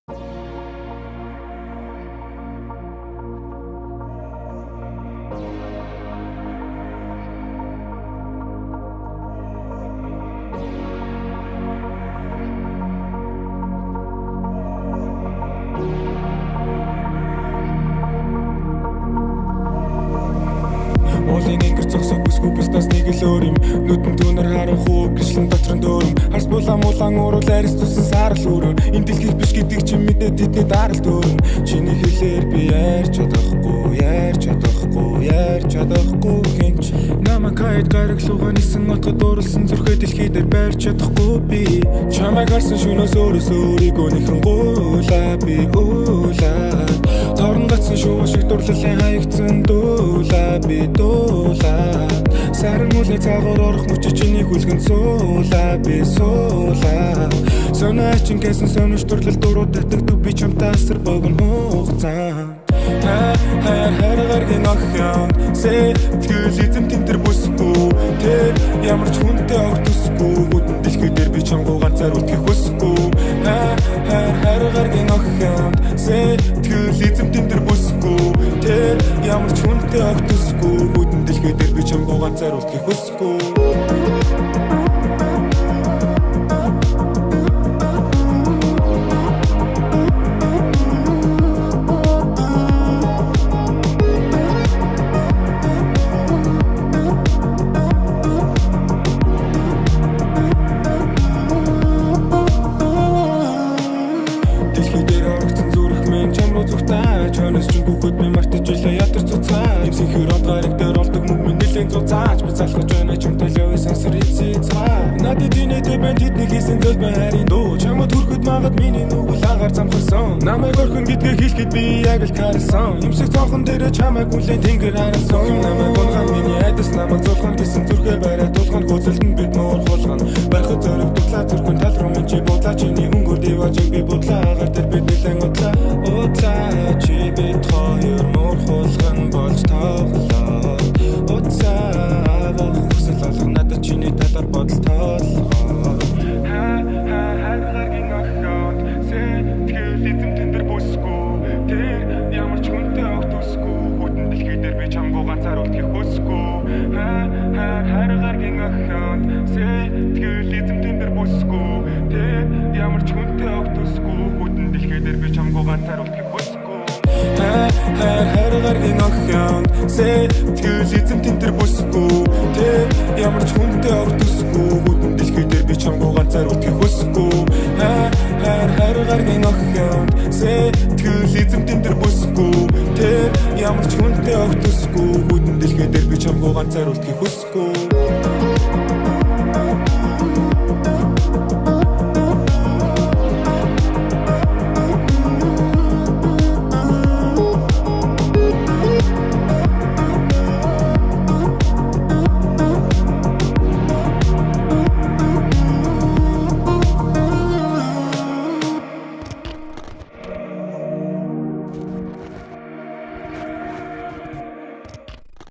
Уулын ингэр зогсох бүсгүй бусдаас нэг л өөр юм. Нүдэн түүнэр харанхуу гэрчлэн дотрон дөөрөм. Харс булан уурал арьс тусан саарл өрөө. Энэ дэлхийд биш гэдэг чи мэдээд тэдний дарал дөөрөм. Чиний хэлээр би ярьж чадахгүй хинч. Намайг хайд гараглуугаа нисэн отгод дурлсан зүрхээ дэлхий дээр барьж чадахгүй би. Чамайг харсан шөнөөс өөрийгөө нэхэн гуулаа би уулаа. Торн гацсан шуу шиг дурлалын хаягдсан дуулаа би дуулаа. Саран мөлний цагаар орох мөч чиний хүлгэн суулаа би суулаа. Сонаачин гэсэн сонирч дурлал дуруу татдаг би чамтай асар богн хугацаа. Харгаргийн охин сэтгэл эзэм тентэр бүсгүй тэр ямар ч хүнтэй огтсгүй бүдэн дэлхий дээр би чамгүй ганцаар үлдэх хүсгүй. Харгаргийн охин сэтгэл эзэм тентэр бүсгүй тэр ямар ч хүнтэй огтсгүй бүдэн дэлхий дээр би чамгүй ганцаар үлдэх хүсгүй. Чанаас ч бүгд би мартаж илээ ятар цуцаа. Имсэн хэрэг гараг дээр олдог мөг минь нэлээд зузаач. Би залхаж байна чамтай лавь сансар эцээ цаа. Надад инээдэ банд хэдний хийсэн зүйл би харин дөө. Чамд хүрхэд магад миний нүгэл агаар замхарсан. Намайг орхон гэдгээ хэлэхэд би яг л карсан. Имсэг цонхон дээр чамайг үлэн тэнгэр харсан. Намайг орхон миний айдас намайг зулхан гэсэн зүрхээ барай тулхан хөзөлтөнд бид нуур хулган. Бархад зориг дутлаа зүрхэн тал руу минь чи будлаа чиний өнгөр диважиг би будлаа агаар дээр би нэлээд удлаа. Чи бид хоёр мөр хулган болж тоглоо. Уцаа хүсэл алга надад чиний талаар бодол тоолгоо. Харгаргийн охин сэтгэл эзэм тендэр бүсгүй тэр ямар ч хүнтэй огтсгүй бүдэн дэлхий дээр би чамгүй ганцаар үлдэх хүсгүй. Харгаргийн охин сэтгэл эзэм тендэр бүсгүй тэр ямар ч хүнтэй огтсгүй бүдэн дэлхий дээр би чамгүй ганцаар үлдэх хүсгүй. Харгаргийн охин сэтгэл эзэм тентэр бүсгүй тэр ямар ч хүнтэй огтсгүй бүдэн дэлхий дээр би чамгүй ганцаар үлдэх хүсгүй. Харгаргийн охин сэтгэл эзэм тентэр бүсгүй тэр ямар ч хүнтэй огтсгүй бүдэн дэлхий дээр би чамгүй ганцаар үлдэх хүсгүй.